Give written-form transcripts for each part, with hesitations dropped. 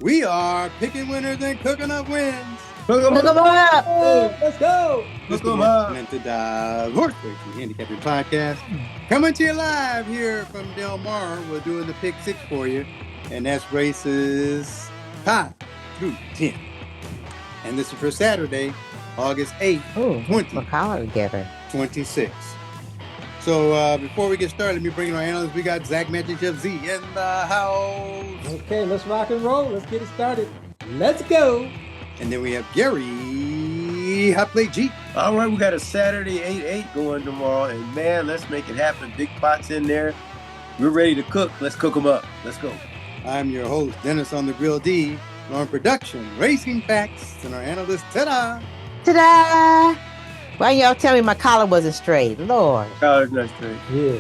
We are picking winners and cooking up wins. Look 'em up. Let's go. This is the Look 'em Morgan up. Men and TADA Horse Racing Handicapping Podcast. Coming to you live here from Del Mar. We're doing the pick six for you. And that's races 5 through 10. And this is for Saturday, August 8th, Ooh, we're calling together. 26. So before we get started, let me bring in our analysts. We got Zach Magic Chef Z in the house. Okay, let's rock and roll. Let's get it started. Let's go. And then we have Gary Hot Plate G. All right, we got a Saturday 8-8 going tomorrow, and man, let's make it happen. Big pots in there. We're ready to cook. Let's cook them up. Let's go. I'm your host, Dennis on the Grill D. On production, Racing Facts, and our analyst, Ta-da! Ta-da! Why y'all tell me my collar wasn't straight? Lord. Collar's not straight. Yeah.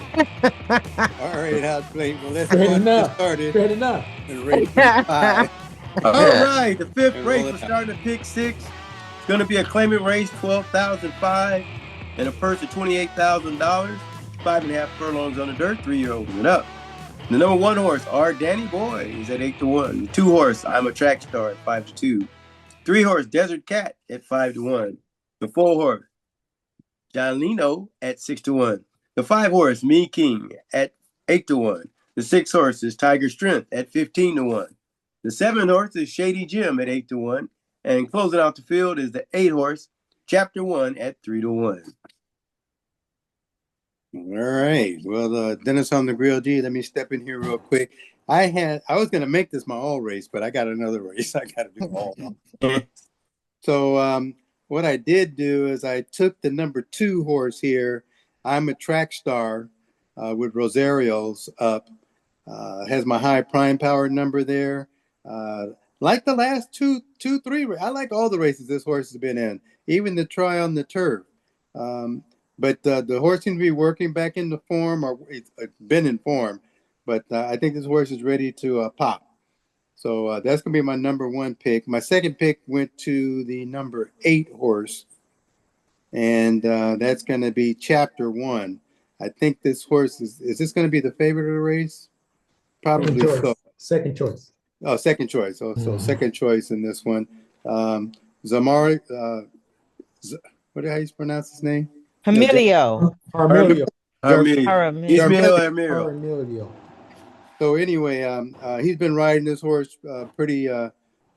All right, Hot Plate. Well, let's Straight get enough. started. Straight enough. And race 5. All right, the fifth And race, roll it we're out. starting to pick six. It's going to be a claimant race, $12,005, and a purse of $28,000. 5.5 furlongs on the dirt, 3-year-olds and up. The number one horse, our Danny Boy, is at 8-1. The 2 horse, I'm a Track Star at 5-2. 3 horse, Desert Cat at 5-1. The 4 horse, John Lino at 6-1. The 5 horse, Me King at 8-1. The 6 horse is Tiger Strength at 15-1. The 7 horse is Shady Jim at 8-1. And closing out the field is the 8 horse, Chapter 1 at 3-1. All right. Well, Dennis on the Grill D, let me step in here real quick. I was going to make this my all race, but I got another race. I got to do all. So what I did do is I took the number 2 horse here. I'm a Track Star with Rosario's up. Has my high prime power number there. Like the last two, three. I like all the races this horse has been in, even the try on the turf. But the horse seems to be working back into form, or it's been in form. But I think this horse is ready to pop. So that's going to be my number 1 pick. My second pick went to the number 8 horse, and that's going to be Chapter 1. I think this horse is this going to be the favorite of the race? Probably so. Second choice. Oh, second choice. So second choice in this one. Zamari, how do you pronounce his name? Emilio. Armilio. So anyway, he's been riding this horse pretty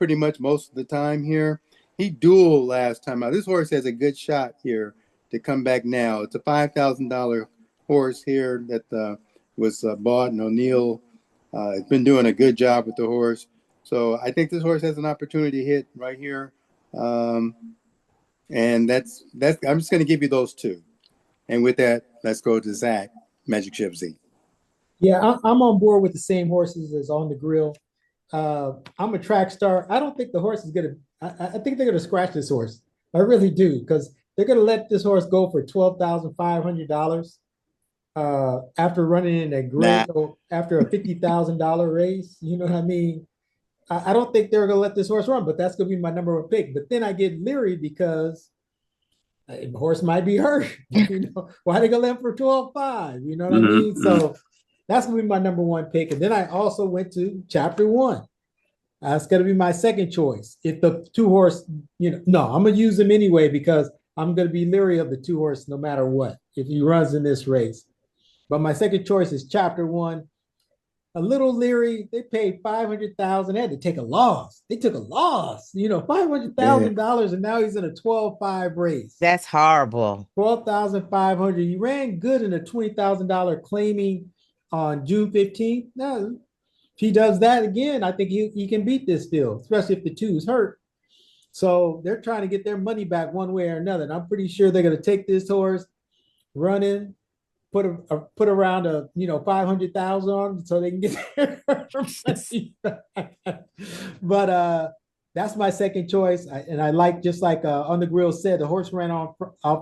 much most of the time here. He dueled last time out. This horse has a good shot here to come back now. It's a $5,000 horse here that was bought, and O'Neill has been doing a good job with the horse. So I think this horse has an opportunity to hit right here. And that's I'm just going to give you those 2. And with that, let's go to Zach, Magic Chef Z. Yeah, I'm on board with the same horses as on the grill. I'm a Track Star. I don't think the horse is going to I think they're going to scratch this horse. I really do, because they're going to let this horse go for $12,500 after running in a great after a $50,000 race. You know what I mean? I don't think they're going to let this horse run, but that's going to be my number 1 pick. But then I get leery because the horse might be hurt. You know, why are they going to let him for 12.5? You know what I mean? So that's going to be my number 1 pick. And then I also went to Chapter 1. That's going to be my second choice. If the 2 horse, I'm going to use him anyway, because I'm going to be leery of the 2 horse no matter what, if he runs in this race. But my second choice is Chapter 1. A little leery. They paid $500,000. They had to take a loss. They took a loss, $500,000, and now he's in a 12.5 race. That's horrible. 12,500. He ran good in a $20,000 claiming on June 15th. Now, if he does that again, I think he can beat this field, especially if the 2 is hurt. So they're trying to get their money back one way or another. And I'm pretty sure they're going to take this horse, run in, put around a 500,000 on so they can get their money back. But that's my second choice. And I like, just like on the grill said, the horse ran out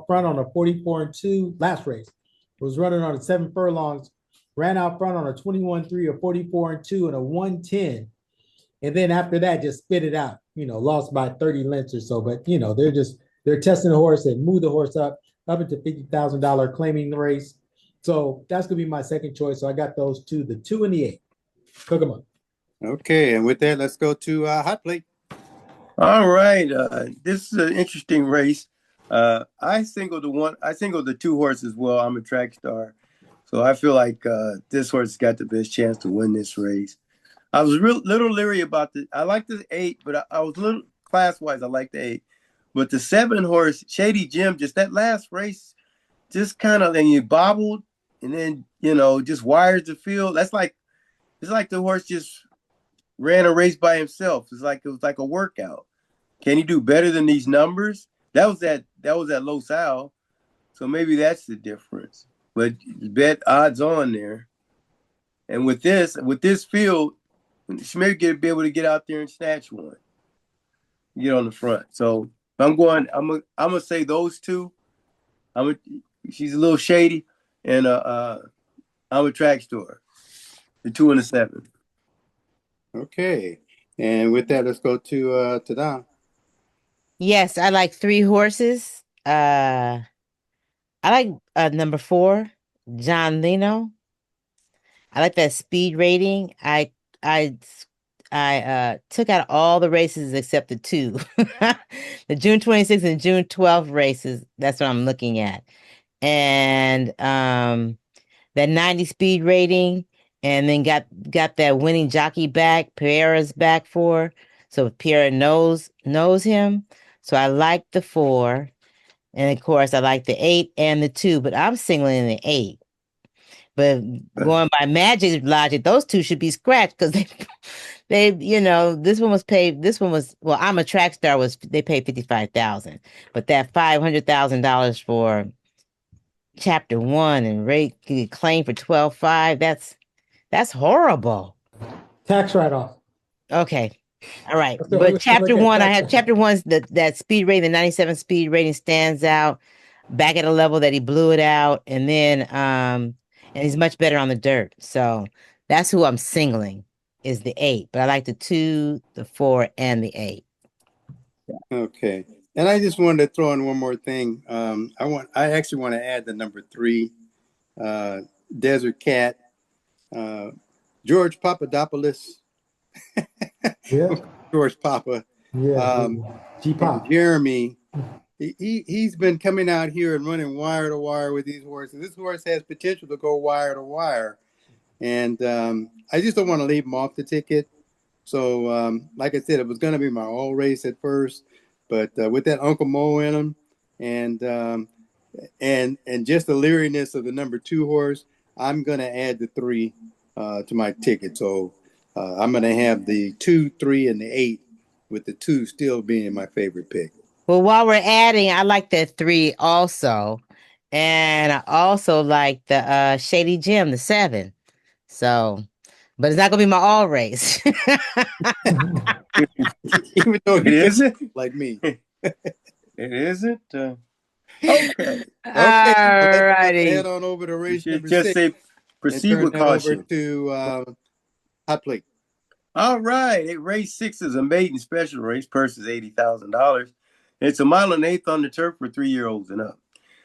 front on a 44-2 last race. It was running on a 7 furlongs, ran out front on a 21-3, a 44-2, and a 110. And then after that, just spit it out, lost by 30 lengths or so. But, they're testing the horse and move the horse up into $50,000 claiming the race. So that's going to be my second choice. So I got those 2, the 2 and the 8. Cook them up. Okay, and with that, let's go to hot plate. All right. This is an interesting race. I singled the two horses. Well, I'm a track star. So I feel like this horse has got the best chance to win this race. I was little leery about I like the 8, but I was little class wise. I like the 8, but the 7 horse Shady Jim, just that last race, just kind of then you bobbled, and then just wires the field. It's like the horse just ran a race by himself. It was like a workout. Can he do better than these numbers? That was at Los Al, so maybe that's the difference. But bet odds on there, and with this field, she may be able to get out there and snatch one, get on the front. So I'm gonna say those two. She's a little shady, and I'm a track store. The 2 and the 7. Okay, and with that, let's go to Tada. Yes, I like 3 horses. I like number 4, John Leno. I like that speed rating. I took out all the races except the 2. The June 26th and June 12th races, that's what I'm looking at. And that 90 speed rating, and then got that winning jockey back, Pereira's back for. So Pereira knows him. So I like the 4. And of course I like the 8 and the 2, but I'm singling the 8. But going by magic logic, those 2 should be scratched because this one was, well, I'm a track star they paid 55,000, but that $500,000 for chapter 1 and rate claim for 12.5, that's horrible. Tax write-off. Okay. All right. Let's But look chapter at 1, I tax have chapter 1's that speed rating, the 97 speed rating stands out back at a level that he blew it out. And then and he's much better on the dirt. So that's who I'm singling is the 8. But I like the 2, the 4, and the 8. Okay, and I just wanted to throw in one more thing. I actually want to add the number 3, Desert Cat, George Papadopoulos. Yeah. George Papa. Yeah. G-Pop. Jeremy. He's been coming out here and running wire to wire with these horses. This horse has potential to go wire to wire, and I just don't want to leave him off the ticket. So, like I said, it was going to be my all race at first, but with that Uncle Mo in him, and just the leeriness of the number 2 horse, I'm going to add the 3 to my ticket. So I'm going to have the 2, 3, and the 8, with the 2 still being my favorite pick. Well, while we're adding, I like that 3 also. And I also like the Shady Jim, the 7. So, but it's not gonna be my all race. Even though It isn't like me. It isn't. Okay. All righty. Head on over to race number Just 6. say proceed with caution. Over to hot plate. All right. Race 6 is a maiden special race. Purse is $80,000. It's a mile and 1/8 on the turf for 3-year-olds and up.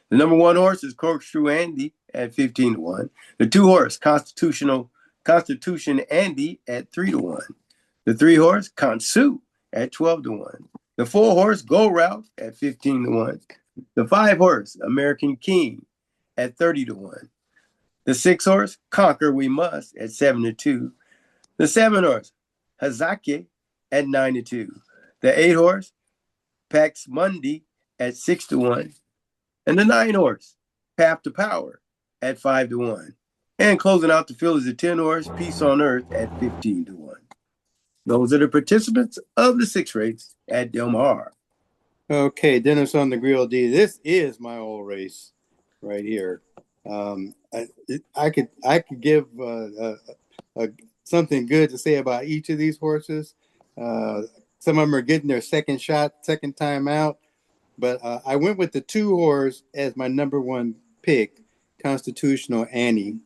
The number 1 horse is Corkscrew Andy at 15-1. The 2 horse Constitution Andy at 3-1. The 3 horse Kansu at 12-1. The 4 horse Go Ralph at 15-1. The 5 horse American King at 30-1. The 6 horse Conquer We Must at 7-2. The 7 horse Hazake at 9-2. The 8 horse Pax Mundi at 6-1. And the 9 horse Path to Power at 5-1. And closing out the field is the 10 horse Peace on Earth at 15-1. Those are the participants of the 6 race at Del Mar. Okay, Dennis on the Grill D. This is my all race right here. I could give something good to say about each of these horses. Some of them are getting their second time out. But I went with the 2 horse as my number 1 pick, Constitutional Andy.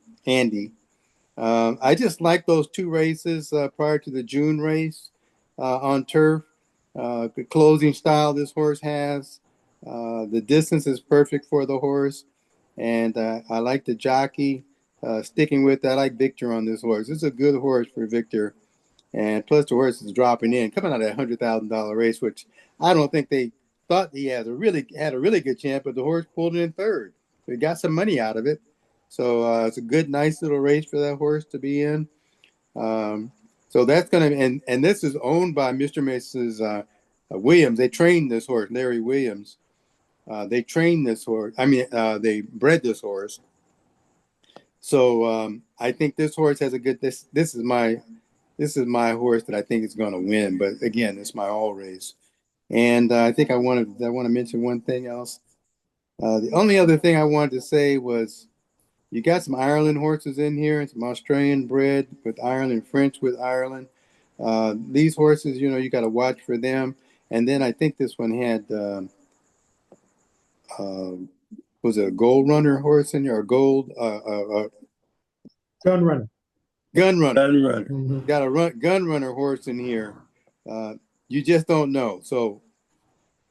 I just like those 2 races prior to the June race on turf. The closing style this horse has. The distance is perfect for the horse. And I like the jockey sticking with that. I like Victor on this horse. This is a good horse for Victor And plus the horse is dropping in, coming out of that $100,000 race, which I don't think they thought he had a really good chance, but the horse pulled in third. So he got some money out of it. So it's a good, nice little race for that horse to be in. So that's gonna and this is owned by Mr. and Mrs. Williams. They trained this horse, Larry Williams. They trained this horse. They bred this horse. So I think this horse has a good. This is my horse that I think is going to win. But again, it's my all race. And I think I want to mention one thing else. The only other thing I wanted to say was you got some Ireland horses in here and some Australian bred with Ireland, French with Ireland. These horses, you got to watch for them. And then I think this one had, was it a gold runner horse in here or gold? Gun runner. Gun runner. Gun runner. Mhm. Got a gun runner horse in here. You just don't know. So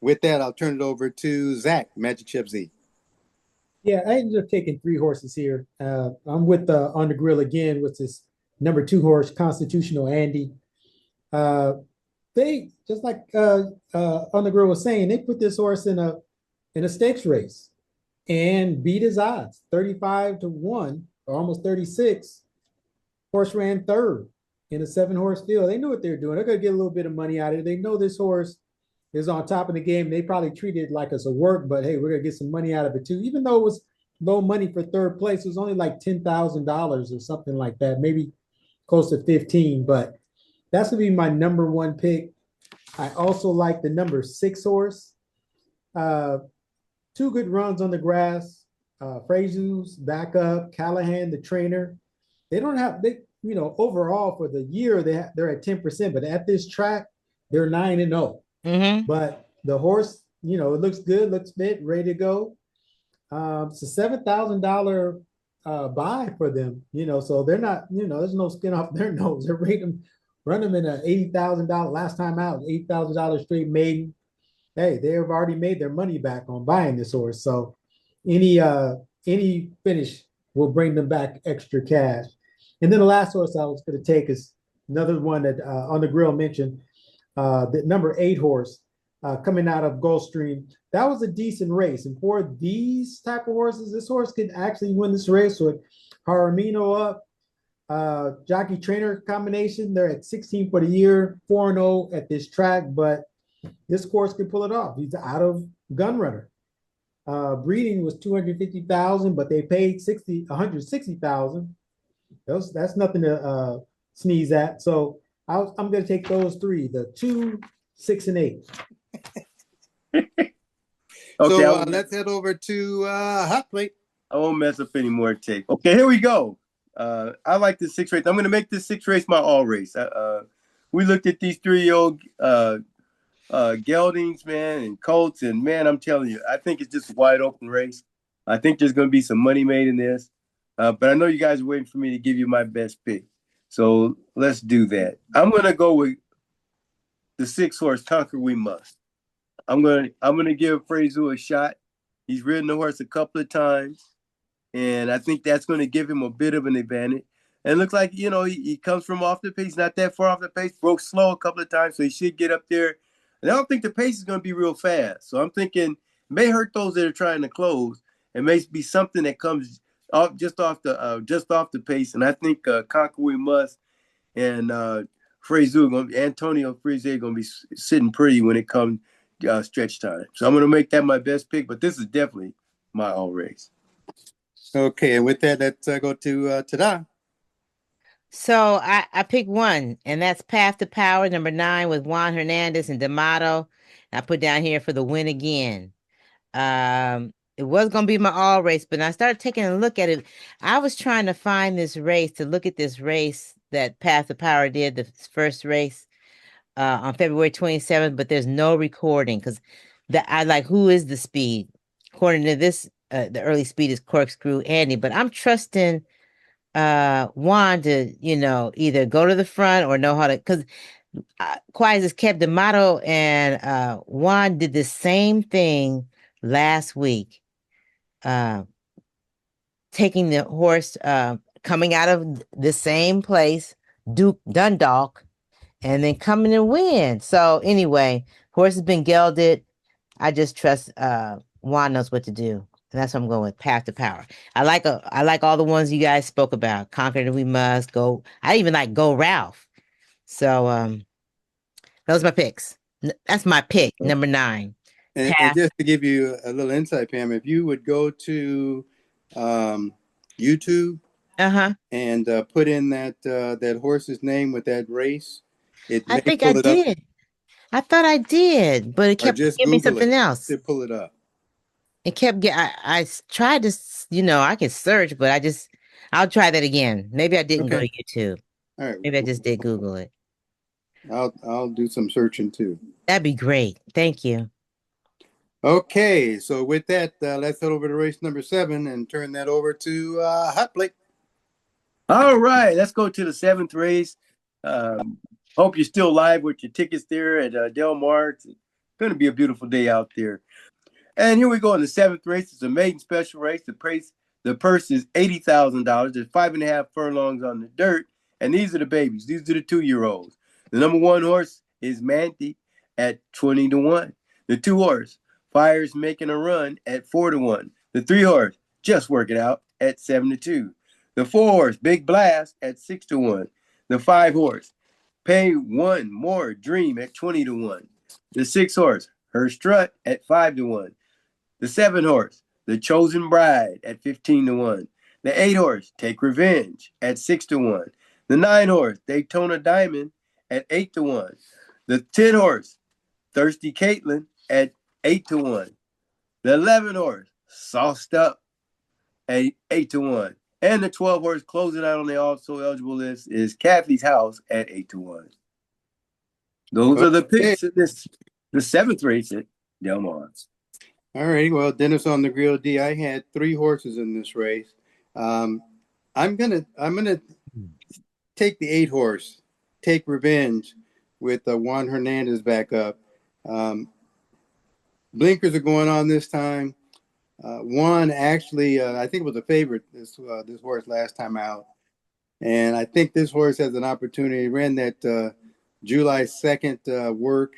with that, I'll turn it over to Zach, Magic Chip Z. Yeah, I ended up taking 3 horses here. I'm with on the grill again with this number 2 horse, Constitutional Andy. They just like on the grill was saying, they put this horse in a stakes race and beat his odds, 35-1 or almost 36. Horse ran third in a 7-horse field. They knew what they were doing. They're going to get a little bit of money out of it. They know this horse is on top of the game. They probably treated it like it's a work, but hey, we're going to get some money out of it too. Even though it was low money for third place, it was only like $10,000 or something like that, maybe close to 15. But that's going to be my number 1 pick. I also like the number 6 horse. 2 good runs on the grass. Frazu's back up, Callahan, the trainer. They don't have overall for the year they're at 10%, but at this track they're 9-0. Mm-hmm. But the horse, it looks good, looks fit, ready to go. It's a $7,000 buy for them, so they're not, there's no skin off their nose. They're run them in a $80,000 last time out, $8,000 straight maiden. Hey, they have already made their money back on buying this horse. So any finish will bring them back extra cash. And then the last horse I was going to take is another one that on the grill mentioned, the number 8 horse coming out of Gulfstream. That was a decent race. And for these type of horses, this horse could actually win this race with Jaramillo up, jockey trainer combination. They're at 16 for the year, 4-0 at this track, but this horse can pull it off. He's out of Gun Runner. Breeding was $250,000, but they paid $160,000. That's nothing to sneeze at. So I'm going to take those 3: the 2, 6, and 8. Okay, So let's head over to Hot Plate. I won't mess up any more tape. Okay, here we go. I like this 6 race. I'm going to make this 6 race my all race. We looked at these 3-year-old geldings, man, and colts, and man, I'm telling you, I think it's just a wide open race. I think there's going to be some money made in this, but I know you guys are waiting for me to give you my best pick, so let's do that. I'm going to go with the 6 horse Conquer We Must. I'm gonna give Frazu a shot. He's ridden the horse a couple of times, and I think that's going to give him a bit of an advantage. And it looks like, he comes from off the pace, not that far off the pace, broke slow a couple of times, so he should get up there. And I don't think the pace is going to be real fast. So I'm thinking it may hurt those that are trying to close. It may be something that comes off just off the pace. And I think Conquer We Must and Antonio Freeze going to be sitting pretty when it comes stretch time. So I'm going to make that my best pick, but this is definitely my all race. Okay, and with that, let's go to TADA. So I picked one, and that's Path to Power, number 9, with Juan Hernandez and D'Amato. I put down here for the win again. It was going to be my all race, but I started taking a look at it. I was trying to find this race, to look at this race that Path to Power did, the first race on February 27th, but there's no recording because I like, who is the speed? According to this, the early speed is Corkscrew Andy, but I'm trusting Juan to, either go to the front or know how to, because Quiet as kept, D'Amato and Juan did the same thing last week, taking the horse coming out of the same place, Duke Dundalk, and then coming and win. So anyway, horse has been gelded. I just trust Juan knows what to do. And that's what I'm going with. Path to Power. I like all the ones you guys spoke about. Conquer and We Must, Go. I even like Go Ralph. So those are my picks. That's my pick, number 9. And Path. just to give you a little insight, Pam, if you would go to YouTube Uh-huh. and put in that horse's name with that race, it I may think I pull it up, did. I thought I did, but it or kept just giving me Google it. something else. To pull it up. It kept get. Tried to, I can search, but I'll try that again. Maybe I didn't go Okay. to YouTube. All right. Maybe I just did Google it. I'll do some searching too. That'd be great. Thank you. Okay, so with that, let's head over to race number 7 and turn that over to Hot Plate. All right, let's go to the 7th race. Hope you're still live with your tickets there at Del Mar. It's going to be a beautiful day out there. And here we go in the 7th race. It's a maiden special race. The purse is $80,000. There's 5.5 furlongs on the dirt. And these are the babies. These are the 2-year-olds. The number 1 horse is Manti at 20-1. The 2 horse, Fire's Making a Run at 4-1. The 3 horse, Just Work It Out at 7-2. The 4 horse, Big Blast at 6-1. The 5 horse, Pay One More Dream at 20-1. The 6 horse, Her Strut at 5-1. The 7 horse, The Chosen Bride at 15-1. The 8 horse, Take Revenge at 6-1. The 9 horse, Daytona Diamond at 8-1. The 10 horse, Thirsty Caitlin at 8-1. The 11 horse, Sauced Up at 8-1. And the 12 horse closing out on the also eligible list is Kathy's House at 8-1. Those are the picks of the 7th race at Del Mar. All righty. Well, Dennis on the Grill D. I had 3 horses in this race. I'm gonna take the 8 horse, Take Revenge, with Juan Hernandez back up. Blinkers are going on this time. Juan actually, I think, was a favorite this horse last time out, and I think this horse has an opportunity. He ran that July 2nd work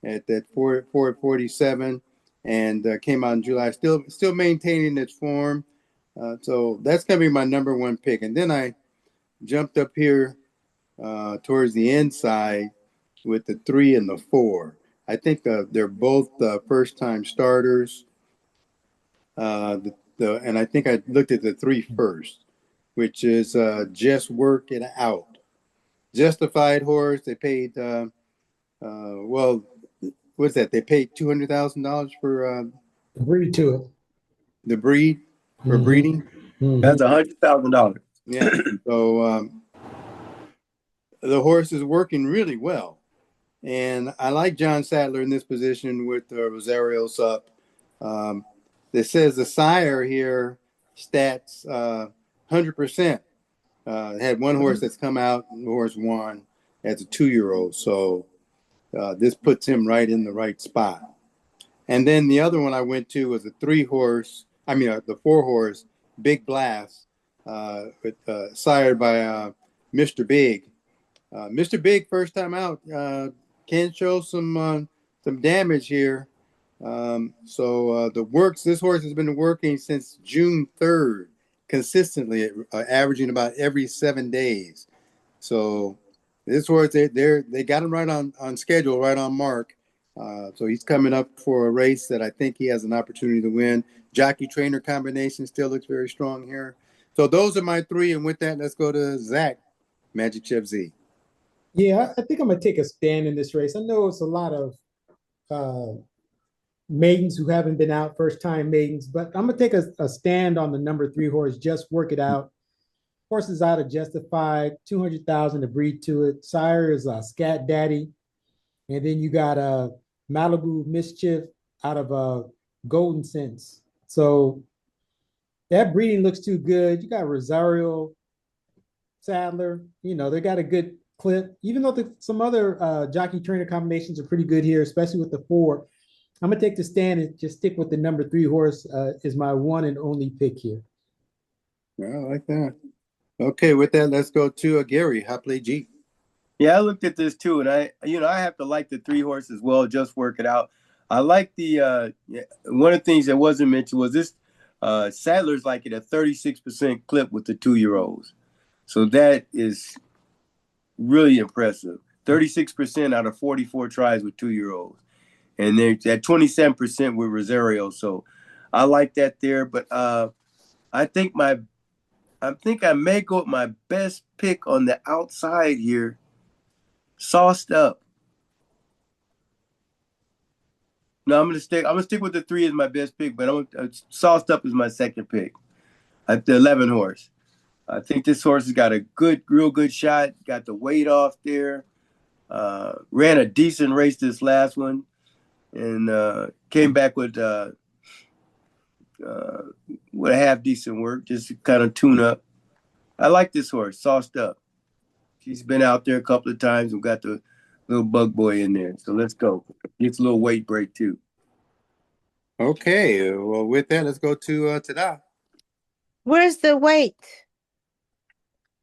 at that 447 and came out in July, still maintaining its form. So that's going to be my number 1 pick. And then I jumped up here towards the inside with the 3 and the 4. I think they're both first-time starters. And I think I looked at the 3 first, which is Just Work It Out. Justified horse. They paid well, what's that? They paid $200,000 for Agree to it. the breed for breeding. That's $100,000. Yeah. So the horse is working really well, and I like John Sadler in this position with Rosario's up. It says the sire here stats 100%. Had 1 horse that's come out, and the horse won as a 2-year-old. So this puts him right in the right spot. And then the other one I went to was the 4 horse, Big Blast, sired by Mr. Big. Mr. Big, first time out, can show some damage here. So this horse has been working since June 3rd, consistently, averaging about every 7 days. So this horse, they got him right on schedule, right on mark. So he's coming up for a race that I think he has an opportunity to win. Jockey trainer combination still looks very strong here. So those are my 3. And with that, let's go to Zach, Magic Chef Z. Yeah, I think I'm gonna take a stand in this race. I know it's a lot of maidens who haven't been out, first time maidens, but I'm gonna take a stand on the number 3 horse, Just Work It Out. Horse is out of Justified, 200,000 to breed to it. Sire is Scat Daddy, and then you got Malibu Mischief out of Golden Sense. So that breeding looks too good. You got Rosario, Sadler. They got a good clip. Even though some other jockey trainer combinations are pretty good here, especially with the 4. I'm gonna take the stand and just stick with the number 3 horse is my 1 and only pick here. Yeah, I like that. Okay, with that, let's go to Gary, Hot Plate G. Yeah, I looked at this too, and I have to like the 3 horse as well. Just work it out. I like the one of the things that wasn't mentioned was this. Sadler's like at a 36% clip with the 2-year-olds, so that is really impressive. 36% out of 44 tries with 2-year-olds, and they're at 27% with Rosario. So I like that there, but I think I may go with my best pick on the outside here, Sauced Up. No, I'm gonna stick with the 3 as my best pick, but Sauced Up is my second pick. At the 11 horse. I think this horse has got a real good shot. Got the weight off there. Ran a decent race this last one, and came back with a half decent work, just to kind of tune up. I like this horse, Sauced Up. She's been out there a couple of times and got the little bug boy in there. So let's go. Gets a little weight break too. Okay, well, with that, let's go to TADA. Where's the weight?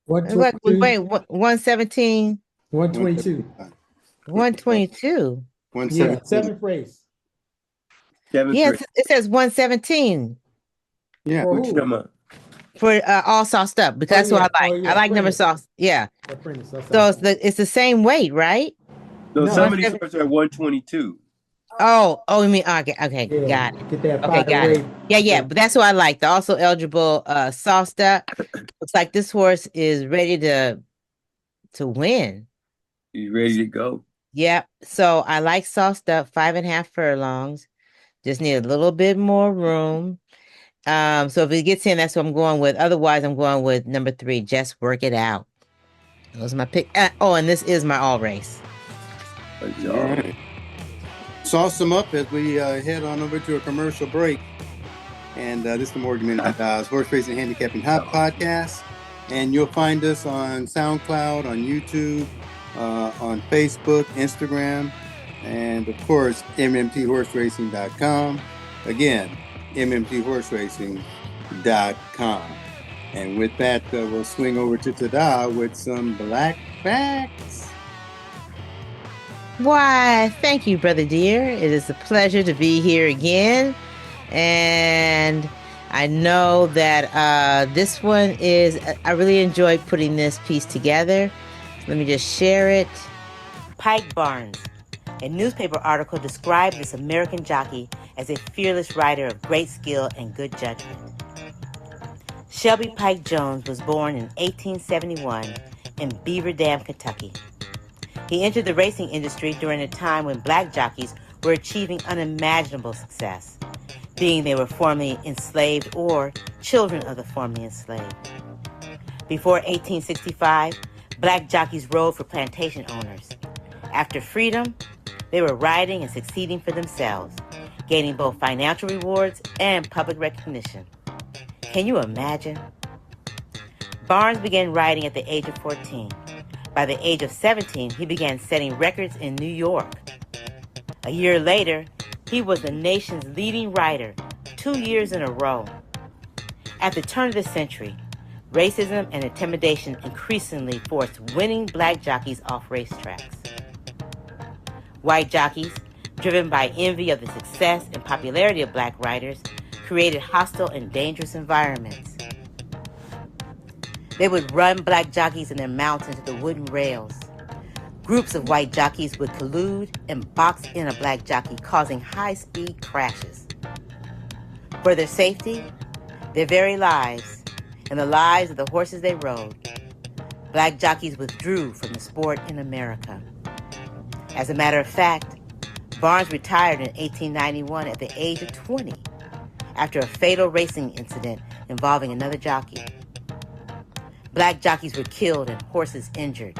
122, Wait, 117, 122. 122. Yeah, 117. 7th race. Yes, it says 117. Yeah. For who? For all sauced up, because that's what I like. I like number sauce. Yeah. So it's the same weight, right? So some of these horses are 122. Oh, you mean okay, Yeah, got it. get that Okay, got weight. it. Yeah, but that's what I like. The also eligible sauced up. Looks like this horse is ready to win. He's ready to go. Yep. So I like sauced up, 5.5 furlongs. Just need a little bit more room. So if it gets in, that's what I'm going with. Otherwise, I'm going with number 3. Just work it out. Those are my pick. And this is my all race. All right. Sauce them up as we head on over to a commercial break. And this is the Morgan Men and TADA's Horse Racing Handicapping Hub podcast. And you'll find us on SoundCloud, on YouTube, on Facebook, Instagram, and of course, MMTHorseRacing.com. Again, MMTHorseRacing.com. And with that, we'll swing over to TADA with some black facts. Why, thank you, Brother Dear. It is a pleasure to be here again. And I know that this one is, I really enjoyed putting this piece together. Let me just share it. Pike Barnes. A newspaper article described this American jockey as a fearless rider of great skill and good judgment. Shelby Pike Jones was born in 1871 in Beaver Dam, Kentucky. He entered the racing industry during a time when black jockeys were achieving unimaginable success, being they were formerly enslaved or children of the formerly enslaved. Before 1865, black jockeys rode for plantation owners. After freedom, they were riding and succeeding for themselves, gaining both financial rewards and public recognition. Can you imagine? Barnes began riding at the age of 14. By the age of 17, he began setting records in New York. A year later, he was the nation's leading rider 2 years in a row. At the turn of the century, racism and intimidation increasingly forced winning black jockeys off racetracks. White jockeys, driven by envy of the success and popularity of black riders, created hostile and dangerous environments. They would run black jockeys and their mounts into the wooden rails. Groups of white jockeys would collude and box in a black jockey, causing high-speed crashes. For their safety, their very lives, and the lives of the horses they rode, black jockeys withdrew from the sport in America. As a matter of fact, Barnes retired in 1891 at the age of 20 after a fatal racing incident involving another jockey. Black jockeys were killed and horses injured.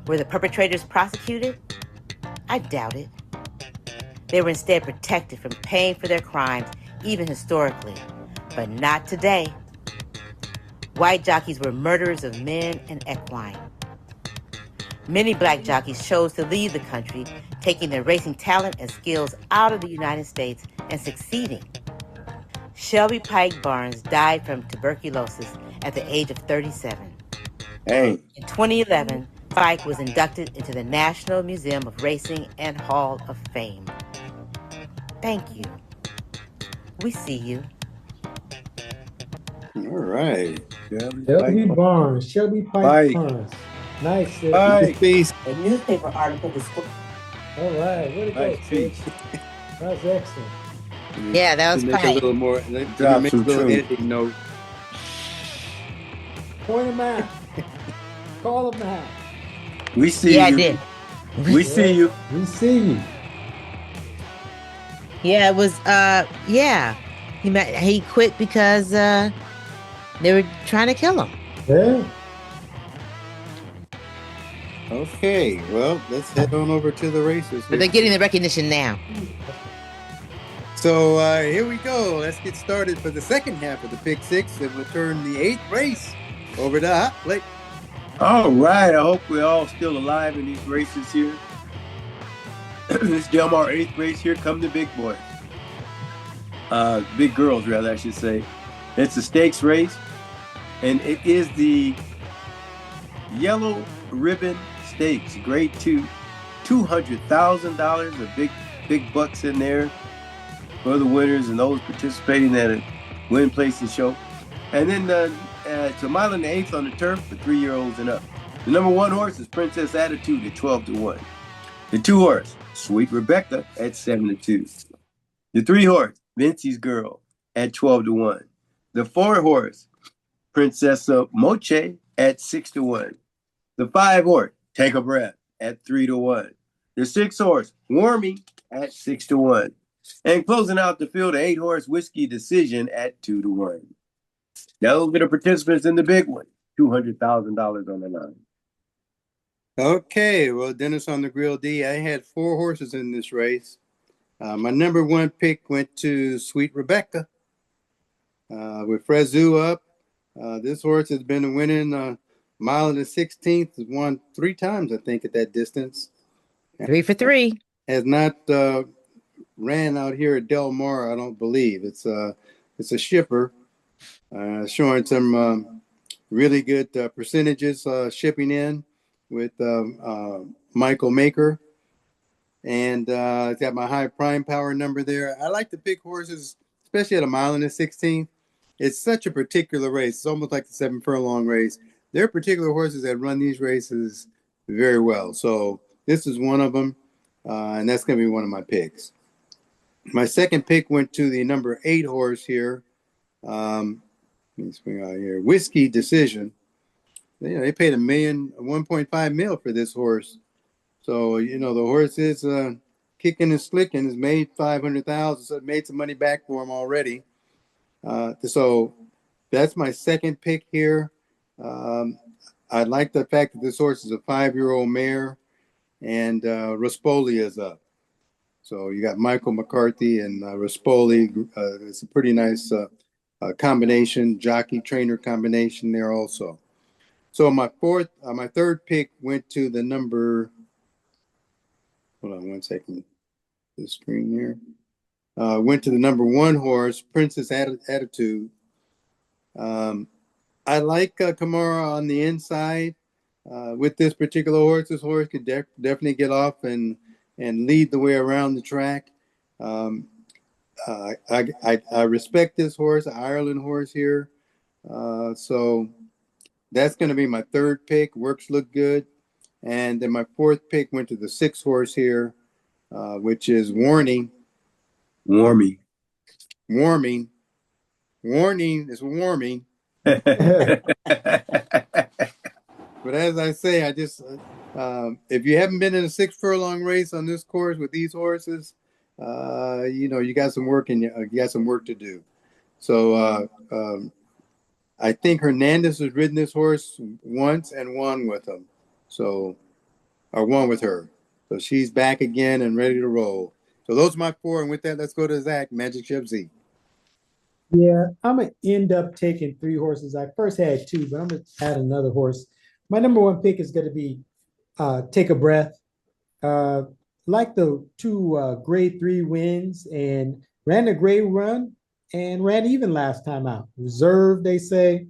Were the perpetrators prosecuted? I doubt it. They were instead protected from paying for their crimes, even historically, but not today. White jockeys were murderers of men and equine. Many black jockeys chose to leave the country, taking their racing talent and skills out of the United States and succeeding. Shelby Pike Barnes died from tuberculosis at the age of 37. Dang. In 2011, bike was inducted into the National Museum of Racing and Hall of Fame. Thank you. We see you. All right. Shelby Barnes, Shelby Pike Barnes. Nice. Bike. Face. A newspaper article described. All right, way to go, Nice Sid. piece. That was excellent. Yeah, that was Make a Pike. little more. Let me Drop make a some little truth. editing note. Point him out. Call him out. We see Yeah, I you. did. We see you. We see you. Yeah, it was yeah. He quit because they were trying to kill him. Yeah. Okay, well, let's head on over to the races. But they're getting the recognition now. So here we go. Let's get started for the second half of the Pick Six, and we'll turn the 8th race over to Hot Plate. All right. I hope we're all still alive in these races here. This Del Mar 8th race here. Come the big boys. Big girls, rather, I should say. It's a stakes race, and it is the Yellow Ribbon Stakes, Grade 2. $200,000 of big bucks in there for the winners and those participating at a win, place, and show. And then it's a mile and an eighth on the turf for 3-year-olds and up. The number 1 horse is Princess Attitude at 12-1. The 2 horse, Sweet Rebecca at 7-2. The 3 horse, Vincey's Girl at 12-1. The 4 horse, Princess Moche at 6-1. The 5 horse, Take a Breath at 3-1. The 6 horse, Warming at 6-1. And closing out the field, the 8 horse, Whiskey Decision at 2-1. Those are the participants in the big one. $200,000 on the line. Okay, well, Dennis on the Grill D. I had 4 horses in this race. My number 1 pick went to Sweet Rebecca. With Frezu up, this horse has been winning mile and the 16th. Has won 3 times, I think, at that distance. 3 for 3. Has not ran out here at Del Mar, I don't believe. It's a shipper, showing some really good percentages shipping in with Michael Maker. And it's got my high prime power number there. I like to pick horses, especially at a mile and a 16th. It's such a particular race. It's almost like the 7 furlong race. There are particular horses that run these races very well. So this is one of them, and that's going to be one of my picks. My second pick went to the number 8 horse here. Let me swing out here. Whiskey Decision. They paid $1.5 million for this horse. So, the horse is kicking and slicking. Has made $500,000, so it made some money back for him already. So that's my second pick here. I like the fact that this horse is a 5-year-old mare, and Raspoli is up. So you got Michael McCarthy and Raspoli. It's a pretty nice combination, jockey-trainer combination there also. So my third pick went to the number. Hold on one second. The screen here. Went to the number 1 horse, Princess Attitude. I like Kamara on the inside with this particular horse. This horse could definitely get off and lead the way around the track. I respect this horse, Ireland horse here. So that's going to be my third pick. Works look good. And then my fourth pick went to the 6 horse here, which is Warming. Warming is warming. But as I say, I just if you haven't been in a 6 furlong race on this course with these horses, you got some work you got some work to do. So I think Hernandez has ridden this horse once and won with him. So, or won with her. So she's back again and ready to roll. So those are my 4. And with that, let's go to Zach, Magic Ship Z. Yeah, I'm going to end up taking 3 horses. I first had 2, but I'm going to add another horse. My number 1 pick is going to be Take a Breath. Like the 2 grade 3 wins and ran a great run and ran even last time out. Reserved, they say.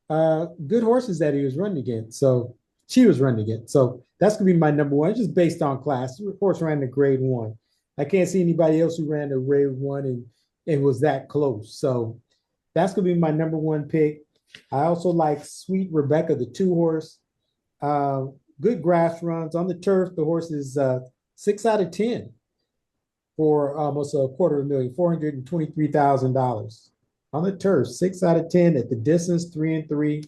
Good horses that he was running against. So she was running it. So that's gonna be my number one, just based on class. The horse ran the grade one. I can't see anybody else who ran the grade one and was that close. So that's gonna be my number one pick. I also like Sweet Rebecca, the two horse. Uh, Good grass runs on the turf. The horse is 6 out of 10 for almost $250,000, $423,000 on the turf. 6 out of 10 at the distance, 3-3.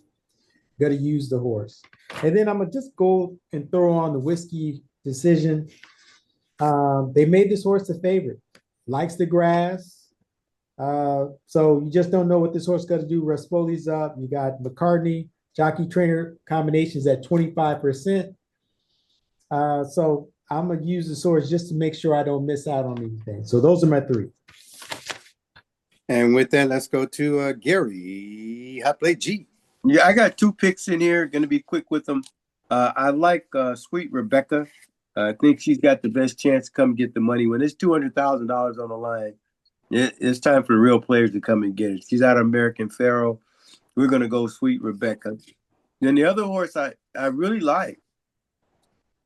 Got to use the horse. And then I'm gonna just go and throw on the Whiskey Decision. They made this horse a favorite. Likes the grass. So you just don't know what this horse got to do. Raspoli's up. You got McCartney, jockey trainer combinations at 25%. So I'm gonna use the horse just to make sure I don't miss out on anything. So those are my three. And with that, let's go to Gary. Hot plate G. Yeah, I got two picks in here. Going to be quick with them. I like Sweet Rebecca. I think she's got the best chance to come get the money. When it's $200,000 on the line, it's time for the real players to come and get it. She's out of American Pharoah. We're going to go Sweet Rebecca. Then the other horse I really like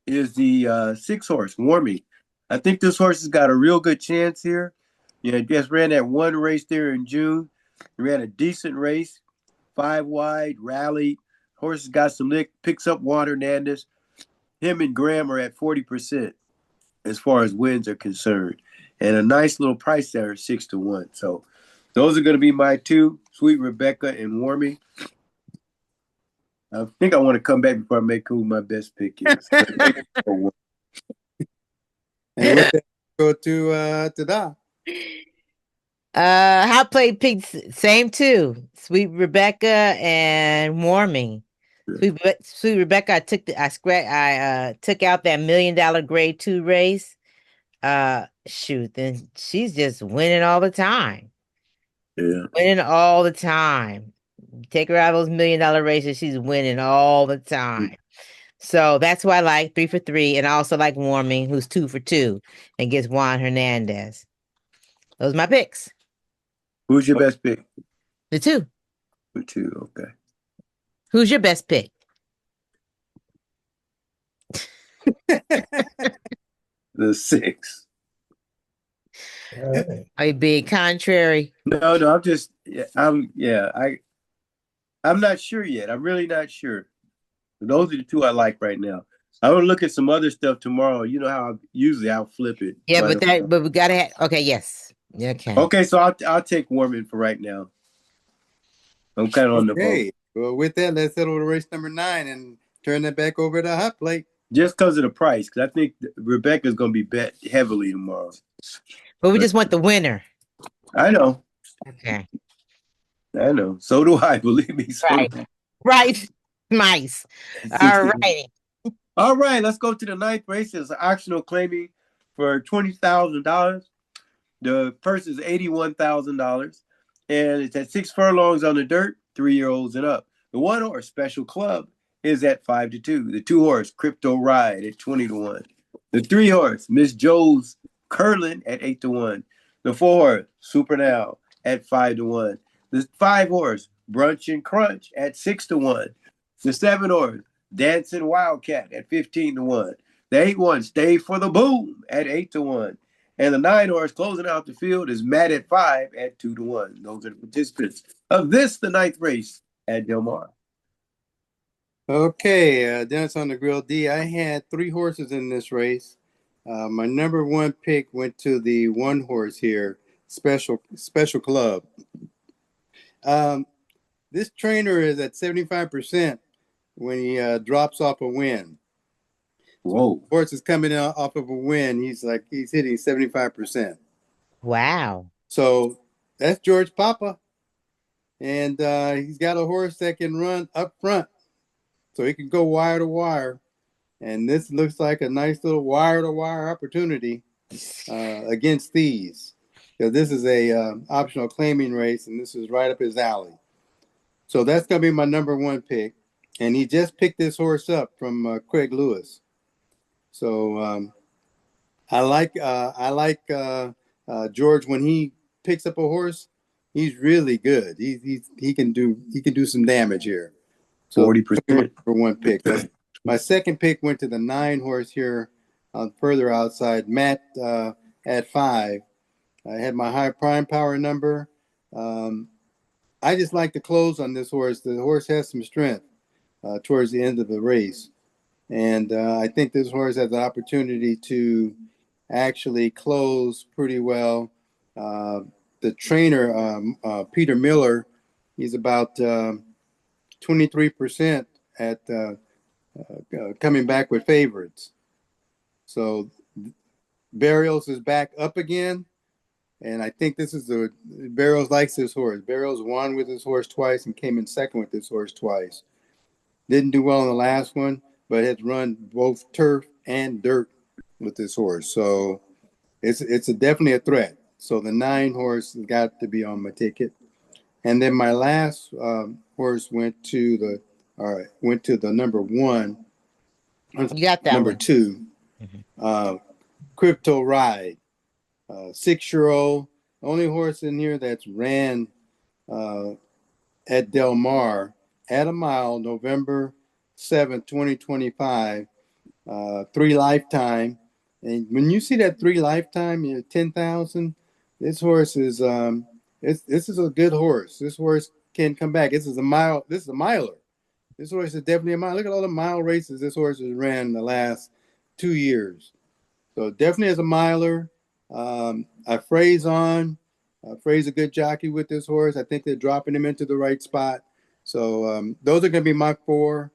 is the 6 horse, Warmy. I think this horse has got a real good chance here. You know, just ran that one race there in June. He ran a decent race, 5 wide, rallied. Horse has got some lick, picks up Juan Hernandez. Him and Graham are at 40% as far as wins are concerned. And a nice little price there, 6-1. So those are going to be my two, Sweet Rebecca and Warmy. I think I want to come back before I make who my best pick is. And with that, go to TADA. Hot plate picked same two. Sweet Rebecca and Warming. Sweet Rebecca, I took out that $1 million grade 2 race. Shoot, then she's just winning all the time. Yeah. Winning all the time. Take her out of those $1 million races, she's winning all the time. So that's why I like 3 for 3, and I also like Warming, who's 2 for 2, and gets Juan Hernandez. Those are my picks. Who's your best pick? The 2. The 2, okay. Who's your best pick? The 6. Right. Are you being contrary? No, I'm not sure yet. I'm really not sure. Those are the 2 I like right now. I want to look at some other stuff tomorrow. You know how I'll flip it. Yeah, but we gotta have, okay, yes. Okay. Okay, so I'll take Warman for right now. I'm kind of on the boat. Okay. Well, with that, let's settle to race number 9 and turn that back over to Hot Plate. Just because of the price, because I think Rebecca's going to be bet heavily tomorrow. But we just want the winner. I know. Okay. I know. So do I. Believe me. So Right. do I. Right. Nice. All right. All right. Let's go to the 9th race. It's an optional claiming for $20,000. The purse is $81,000. And it's at 6 furlongs on the dirt, 3-year-olds and up. The 1 horse special club is at 5-2. The 2 horse Crypto Ride at 20-1. The 3 horse Miss Joe's Curlin at 8-1. The 4 horse Super Now at 5-1. The 5 horse Brunch and Crunch at 6-1. The 7 horse Dancing Wildcat at 15-1. The 8-1 Stay for the Boom at 8-1. And the 9 horse closing out the field is Mad at 5 at 2-1. Those are the participants of this, the 9th race at Del Mar. Okay, Dennis on the Grill D. I had 3 horses in this race. My number 1 pick went to the 1 horse here, Special Club. This trainer is at 75% when he drops off a win. Whoa. Horse is coming out off of a win. He's hitting 75%. Wow. So that's George Papa. And he's got a horse that can run up front. So he can go wire to wire. And this looks like a nice little wire to wire opportunity against these. So this is a optional claiming race, and this is right up his alley. So that's going to be my number 1 pick. And he just picked this horse up from Craig Lewis. So I like George when he picks up a horse. He's really good. He can do some damage here. So 40% for 1 pick. That's My second pick went to the 9 horse here on further outside, Matt at 5. I had my high prime power number. I just like the close on this horse. The horse has some strength towards the end of the race. And I think this horse has the opportunity to actually close pretty well. The trainer, Peter Miller, he's about 23% at coming back with favorites. So Barrios is back up again. And I think this is Barrios likes this horse. Barrios won with this horse twice and came in second with this horse twice. Didn't do well in the last one, but has run both turf and dirt with this horse. So it's definitely a threat. So the 9 horse has got to be on my ticket. And then my last horse went to the number 1. You got that number one. 2, Crypto Ride. 6-year-old, only horse in here that's ran at Del Mar at a mile, November 7th, 2025, 3 lifetime. And when you see that 3 lifetime, 10,000, this horse is this is a good horse. This horse can come back. This is a miler. This horse is definitely a mile. Look at all the mile races this horse has ran in the last 2 years. So definitely as a miler. I phrase on. Frey's a good jockey with this horse. I think they're dropping him into the right spot. So those are going to be my 4.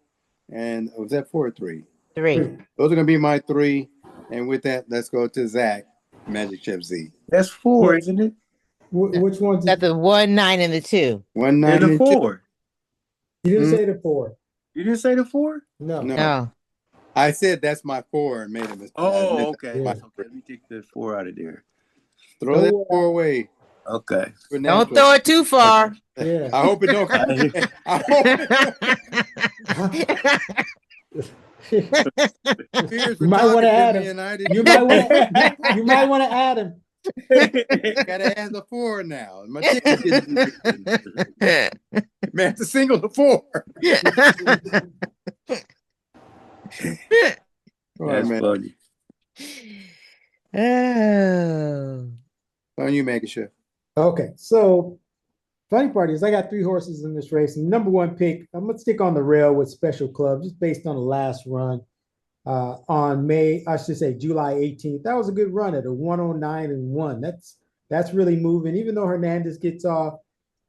And was that 4 or 3? 3. Those are going to be my 3. And with that, let's go to Zach, Magic Chef Z. That's 4, isn't it? Which one's Got the 1, 9, and the 2. 1, 9, And the and 4. You didn't say the 4. You didn't say the 4? No. No. I said that's my 4 and made a mistake. Oh, okay. Yeah. Okay. Let me take the 4 out of there. Throw that 4 away. Okay. Don't throw it too far. Yeah. I hope it don't. I hope it You might want to add him. You might want to add him. Gotta add the 4 now. My ticket man, it's a single to 4. That's funny. Oh. On you, Mega Chef. Okay, so funny part is I got 3 horses in this race. And number 1 pick, I'm gonna stick on the rail with Special Club, just based on the last run on July 18th. That was a good run at a 109-1. That's really moving. Even though Hernandez gets off,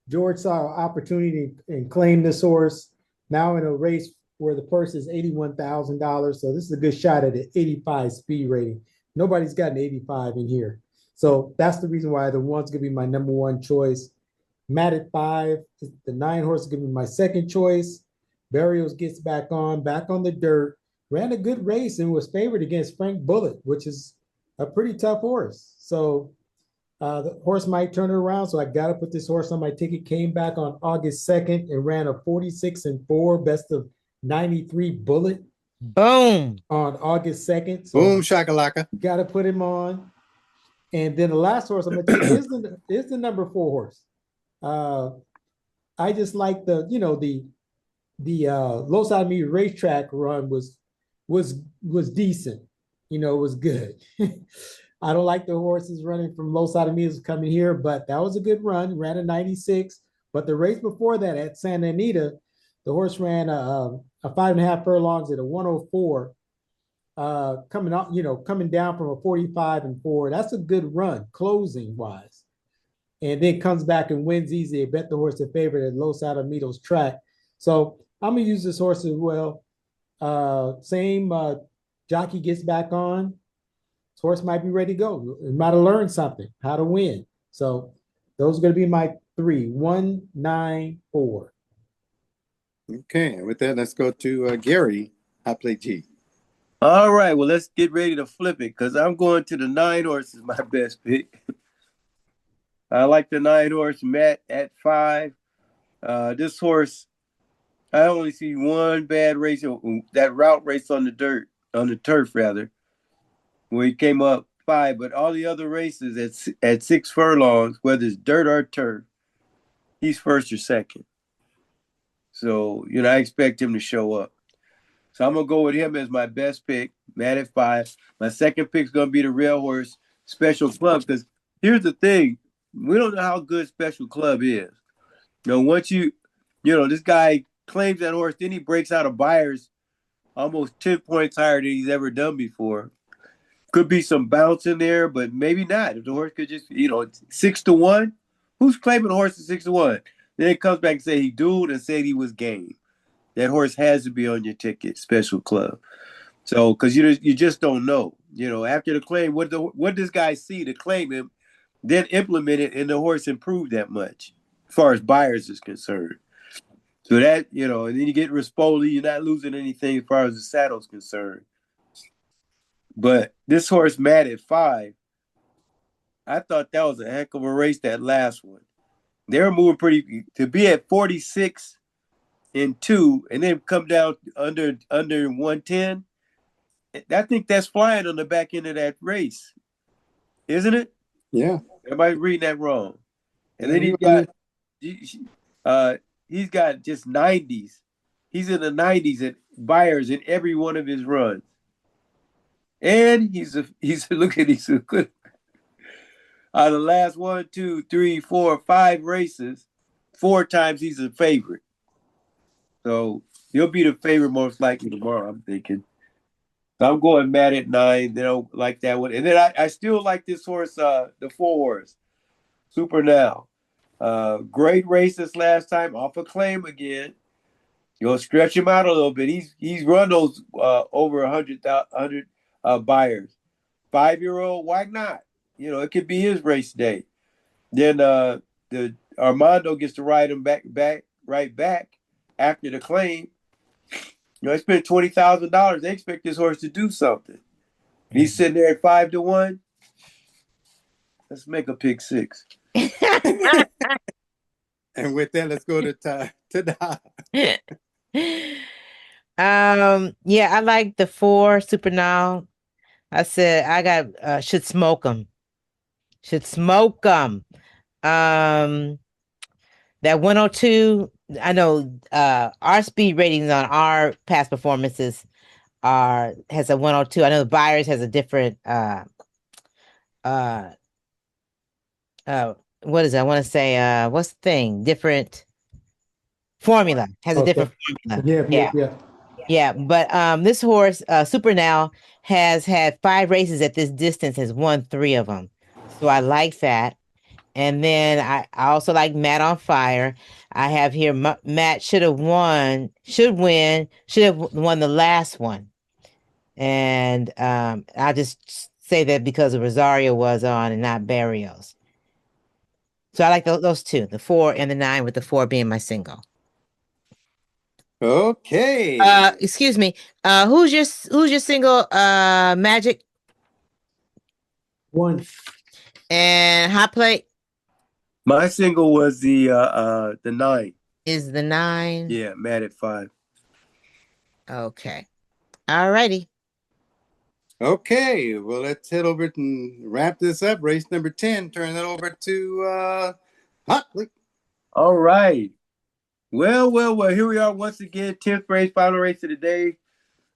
George saw an opportunity and claimed this horse. Now in a race where the purse is $81,000, so this is a good shot at an 85 speed rating. Nobody's got an 85 in here. So that's the reason why the 1's gonna be my number 1 choice. Matt at 5, the 9 horse is gonna be my second choice. Barrios gets back on the dirt, ran a good race and was favored against Frank Bullitt, which is a pretty tough horse. So the horse might turn it around. So I got to put this horse on my ticket. Came back on August 2nd and ran a 46-4, best of 93 Bullet. Boom. On August 2nd. So boom, shakalaka. Got to put him on. And then the last horse I'm going to take is the number 4 horse. I just like the Los Alamitos racetrack run was decent. It was good. I don't like the horses running from Los Alamitos coming here, but that was a good run. Ran a 96. But the race before that at Santa Anita, the horse ran a 5.5 furlongs at a 104. Coming down from a 45-4. That's a good run, closing wise. And then comes back and wins easy. I bet the horse a favorite at Los Alamitos track. So I'm gonna use this horse as well. Same jockey gets back on. This horse might be ready to go. It might have learned something, how to win. So those are gonna be my 3, 1, 9, 4. Okay, with that, let's go to Gary. I play G. All right, well, let's get ready to flip it because I'm going to the 9 horse is my best pick. I like the 9 horse, Matt at 5. This horse, I only see one bad race, that route race on the turf rather, where he came up 5. But all the other races at 6 furlongs, whether it's dirt or turf, he's first or second. So, I expect him to show up. So I'm going to go with him as my best pick, Matt at 5. My second pick is going to be the Rail Horse Special Club, because here's the thing. We don't know how good Special Club is. Once this guy claims that horse, then he breaks out of buyers almost 10 points higher than he's ever done before. Could be some bounce in there, but maybe not. If the horse could just, 6-1, who's claiming the horse is 6-1? Then it comes back and say he dueled and said he was game. That horse has to be on your ticket, Special Club. So, because you just don't know. After the claim, what does guy see to claim him, then implement it, and the horse improved that much, as far as buyers is concerned. So that, and then you get Rispoli, you're not losing anything as far as the saddle's concerned. But this horse, Matt at 5, I thought that was a heck of a race, that last one. They were moving pretty, to be at 46 in 2 and then come down under 110. I think that's flying on the back end of that race, isn't it? Yeah. Everybody reading that wrong. And then he's got just 90s. He's in the 90s at buyers in every one of his runs. And he's look at these good. Out of the last 1, 2, 3, 4, 5 races, 4 times he's a favorite. So he'll be the favorite most likely tomorrow, I'm thinking. So I'm going Matt at 9. They don't like that one. And then I still like this horse, the 4 horse, Super Now. Great race this last time, off a claim again. You'll stretch him out a little bit. He's run those over 100 buyers. 5-year-old, why not? It could be his race day. Then the Armando gets to ride him right back after the claim. I spent $20,000. They expect this horse to do something. He's sitting there at 5-1. Let's make a pick 6. And with that, let's go to TADA. Yeah, I like the 4 Super Now. I said I got should smoke them. Should smoke them. That 102, I know our speed ratings on our past performances has a 102. I know the buyers has a different what is it? I want to say what's the thing? Different formula. Has a different formula. Yeah. But this horse, Super Now, has had 5 races at this distance, has won 3 of them. So I like that. And then I also like Matt on Fire. I have here Matt should have won the last one. And I just say that because of Rosario was on and not Barrios. So I like those 2, the 4 and the 9, with the 4 being my single. Okay. Excuse me. Who's your single? Magic 1. And Hot Plate. My single was the 9. Is the 9? Yeah, Matt at 5. Okay. All righty. Okay. Well, let's head over and wrap this up. Race number 10. Turn that over to Hot Plate. All right. Well. Here we are once again. 10th race, final race of the day.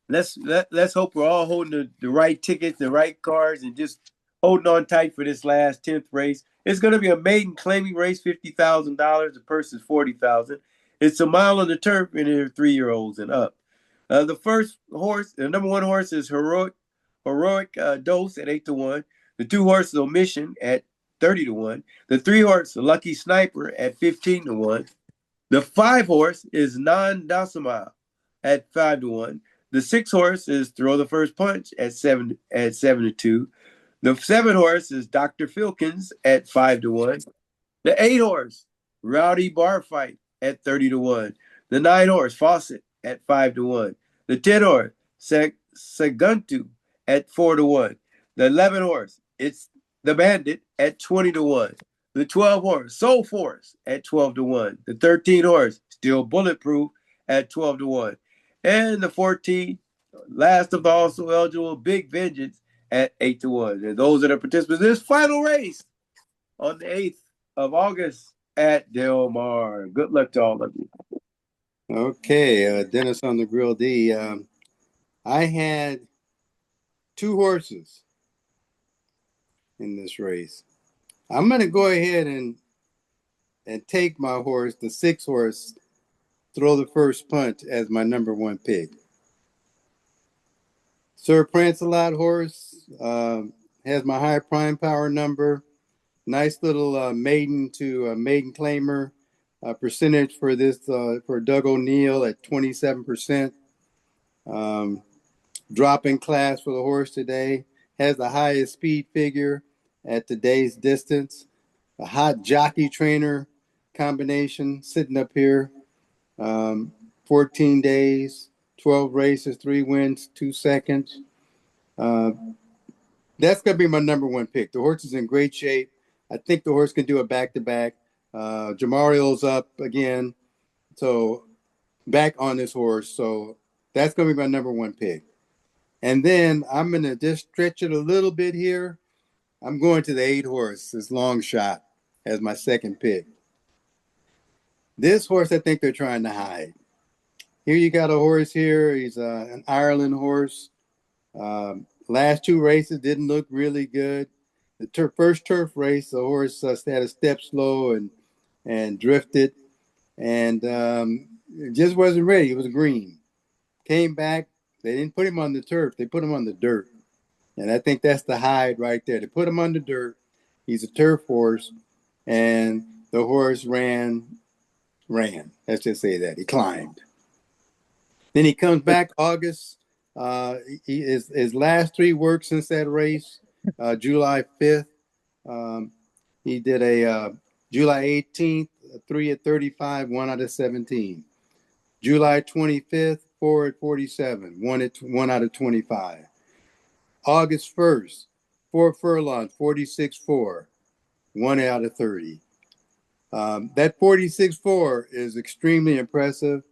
Let's hope we're all holding the right tickets, the right cards, and just holding on tight for this last 10th race. It's going to be a maiden claiming race, $50,000. The purse is $40,000. It's a mile on the turf, and they're 3-year-olds and up. The first horse, the number 1 horse, is Heroic Dose at 8-1. The 2 horses, Omission at 30-1. The 3 horse, Lucky Sniper at 15-1. The 5 horse is Non-Docile at 5-1. The 6 horse is Throw the First Punch at 7-2. The 7 horse is Dr. Filkins at 5-1. The 8 horse, Rowdy Bar Fight at 30-1. The 9 horse, Fawcett at 5-1. The 10 horse, Saguntu at 4-1. The 11 horse, it's the Bandit at 20-1. The 12 horse, Soul Force at 12-1. The 13 horse, Still Bulletproof at 12-1. And the 14, last of the also eligible, Big Vengeance at 8-1. And those are the participants in this final race on the 8th of August at Del Mar. Good luck to all of you. Okay, Dennis on the Grill D. I had 2 horses in this race. I'm going to go ahead and take my horse, the 6 horse, Throw the First Punch, as my number 1 pick. Sir Prancelot horse has my high prime power number. Nice little maiden to maiden claimer percentage for this for Doug O'Neill at 27%. Drop-in class for the horse today. Has the highest speed figure at today's distance. A hot jockey trainer combination sitting up here. 14 days, 12 races, 3 wins, 2 seconds. That's going to be my number 1 pick. The horse is in great shape. I think the horse can do a back-to-back. Jamario's up again. So back on this horse. So that's going to be my number 1 pick. And then I'm going to just stretch it a little bit here. I'm going to the 8 horse, this Long Shot, as my 2nd pick. This horse, I think they're trying to hide. Here you got a horse here. He's an Ireland horse. Last 2 races didn't look really good. The first turf race, the horse had a step slow and drifted, and it just wasn't ready. It was green. Came back. They didn't put him on the turf. They put him on the dirt. And I think that's the hide right there. They put him on the dirt. He's a turf horse, and the horse ran. Let's just say that. He climbed. Then he comes back August. His last 3 works since that race, July 5th. He did a July 18th, 3 at 35, 1 out of 17. July 25th, 4 at 47, 1 out of 25. August 1st, 4 furlongs, 46-4, 1 out of 30. That 46-4 is extremely impressive.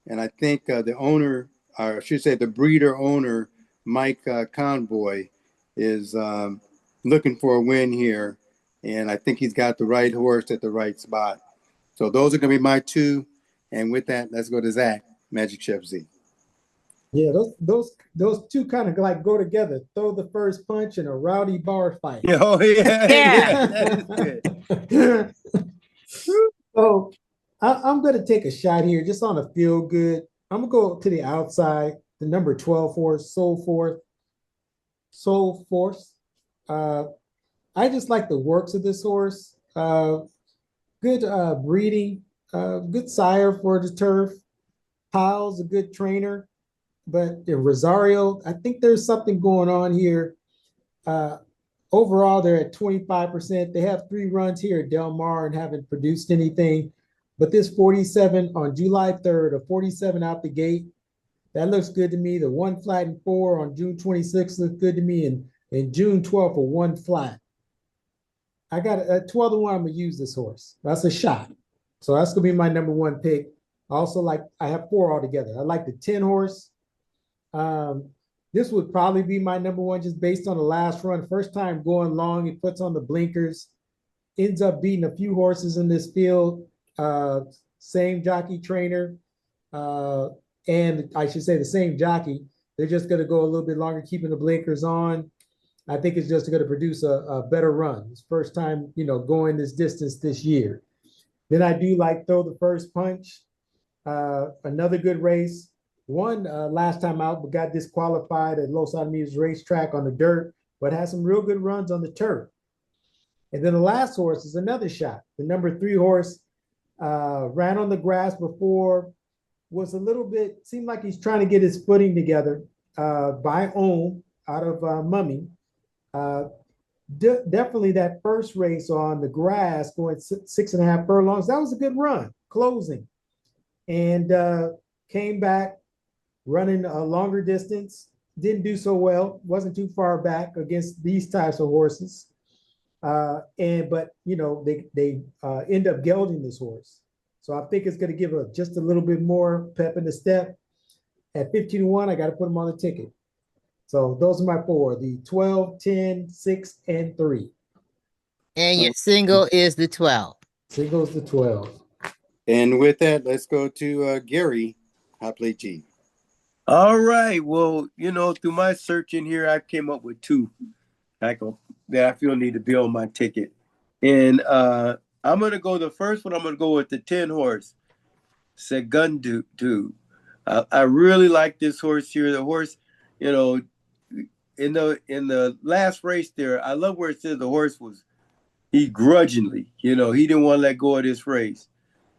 And I think the owner, or I should say the breeder owner, Mike Convoy, is looking for a win here. And I think he's got the right horse at the right spot. So those are going to be my 2. And with that, let's go to Zach, Magic Chef Z. Yeah, those 2 kind of like go together. Throw the First Punch and a rowdy bar fight. Oh, yeah. Yeah. That is good. So I'm going to take a shot here just on a feel good. I'm going to go to the outside, the number 12 horse, Soul Force. I just like the works of this horse. Good breeding, good sire for the turf. Pyle's a good trainer, but Rosario, I think there's something going on here. Overall, they're at 25%. They have 3 runs here at Del Mar and haven't produced anything. But this 47 on July 3rd, a 47 out the gate, that looks good to me. The 1 flat and 4 on June 26th looks good to me. And June 12th, a 1 flat. I got a 12 to 1. I'm going to use this horse. That's a shot. So that's going to be my number 1 pick. Also, I have 4 altogether. I like the 10 horse. This would probably be my number 1 just based on the last run. First time going long, he puts on the blinkers, ends up beating a few horses in this field. Same jockey trainer, and I should say the same jockey. They're just going to go a little bit longer, keeping the blinkers on. I think it's just going to produce a better run. It's first time, going this distance this year. Then I do like Throw the First Punch. Another good race. Won last time out, but got disqualified at Los Alamitos racetrack on the dirt, but had some real good runs on the turf. And then the last horse is another shot. The number 3 horse ran on the grass before, was a little bit, seemed like he's trying to get his footing together by Ohm out of Mummy. Definitely that first race on the grass going 6.5 furlongs, that was a good run, closing. And came back running a longer distance, didn't do so well, wasn't too far back against these types of horses. But they end up gelding this horse. So I think it's going to give just a little bit more pep in the step. At 15 to 1, I got to put them on the ticket. So those are my 4, the 12, 10, 6, and 3. And your single is the 12. Singles the 12. And with that, let's go to Gary, Hot Plate G. All right. Well, through my search in here, I came up with two that I feel need to be on my ticket. And I'm going to go the first one. I'm going to go with the 10 horse, Segundo. I really like this horse here. The horse, you know, in the last race there, I love where it says the horse he grudgingly, he didn't want to let go of this race.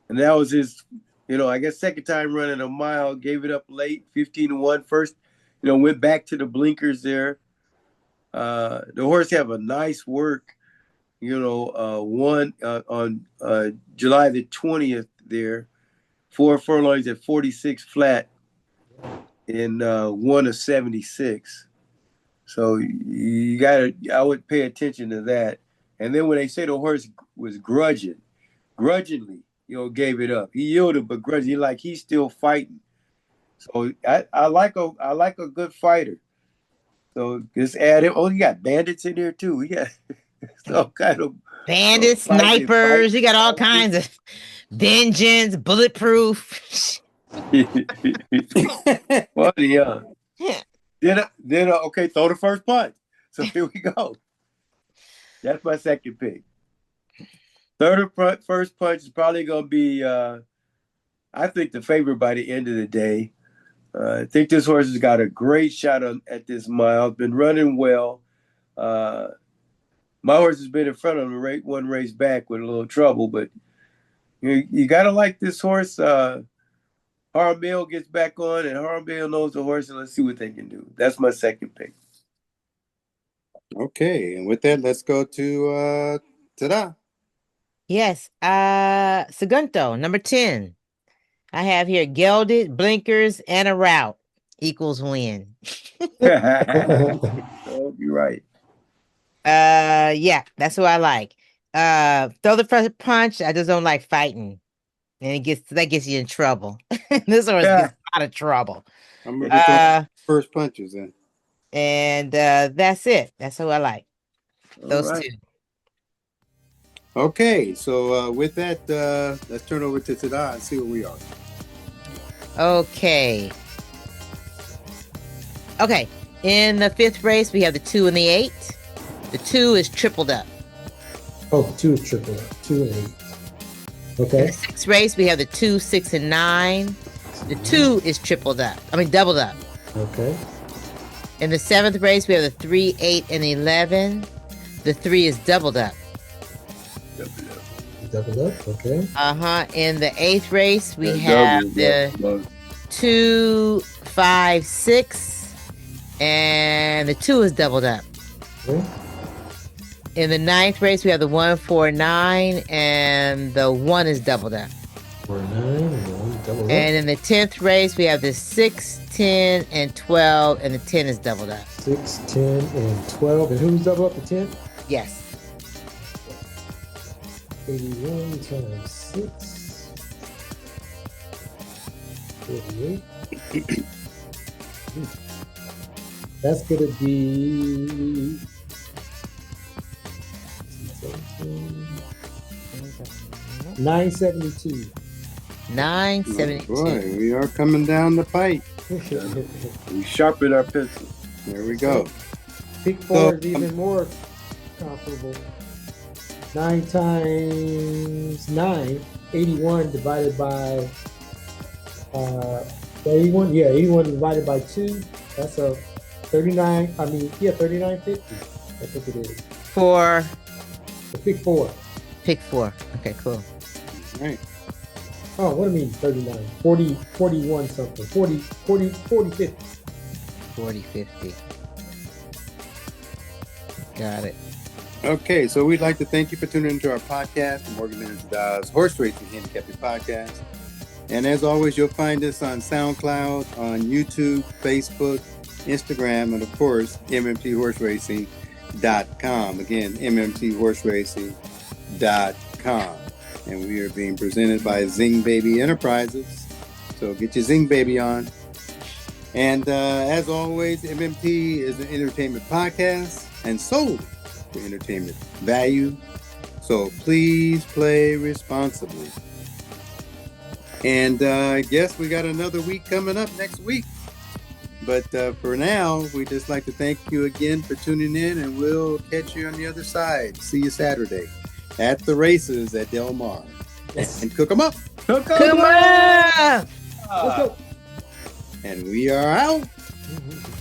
And that was his, I guess second time running a mile, gave it up late, 15-1 first, went back to the blinkers there. The horse have a nice work, won on July the 20th there, 4 furlongs at 46 flat in 1 of 76. So I would pay attention to that. And then when they say the horse was grudgingly, gave it up. He yielded, but grudgingly, like he's still fighting. So I like a good fighter. So just add him. Oh, you got bandits in there too. We got some kind of Bandits, snipers, you got all kinds of vengeance, bulletproof. Well, yeah. Then okay, throw the first punch. So here we go. That's my second pick. First punch is probably going to be, I think, the favorite by the end of the day. I think this horse has got a great shot at this mile. Been running well. My horse has been in front of him one race back with a little trouble, but you got to like this horse. Harmel gets back on, and Harmel knows the horse, and let's see what they can do. That's my second pick. Okay, and with that, let's go to TADA. Yes, Segundo, number 10. I have here gelded, blinkers, and a route equals win. Oh, you're right. Yeah, that's what I like. Throw the first punch. I just don't like fighting. And that gets you in trouble. This horse gets out of trouble. I'm gonna be first punches then. And that's it. That's who I like. Those two. Okay, so with that, let's turn over to TADA and see where we are. Okay. In the 5th race, we have the 2 and the 8. The 2 is tripled up. Oh, 2 is tripled up. 2 and 8. Okay. In the 6th race, we have the 2, 6, and 9. The 2 is doubled up. Okay. In the 7th race, we have the 3, 8, and 11. The 3 is doubled up. Doubled up, okay. In the 8th race, we have the 2, 5, 6, and the 2 is doubled up. Okay. In the 9th race, we have the 1, 4, 9, and the 1 is doubled up. 4, 9, and 1 doubled up. And in the 10th race, we have the 6, 10, and 12, and the 10 is doubled up. 6, 10, and 12. And who's doubled up the 10? Yes. 81 times 6. 48. That's going to be 972. 972. Oh boy, we are coming down the pipe. We sharpen our pencil. There we go. Pick 4 is even more comparable. 9 times 9, 81 divided by 81. Yeah, 81 divided by 2. That's a 39. 39.50. I think it is. For pick 4. Pick 4. Okay, cool. All right. Oh, what do you mean 39? 40, 41 something. 40, 50. 40, 50. Got it. Okay, so we'd like to thank you for tuning into our podcast, the Morgan Men and TADA's Horse Racing Handicapping Podcast. And as always, you'll find us on SoundCloud, on YouTube, Facebook, Instagram, and of course, MMTHorseRacing.com. Again, MMTHorseRacing.com. And we are being presented by Zing Baby Enterprises. So get your Zing Baby on. And as always, MMT is an entertainment podcast and solely for entertainment value. So please play responsibly. And I guess we got another week coming up next week. But for now, we just like to thank you again for tuning in, and we'll catch you on the other side. See you Saturday at the races at Del Mar. Yes. And cook them up. Cook 'em Come up. on! Let's go. And we are out. Mhm.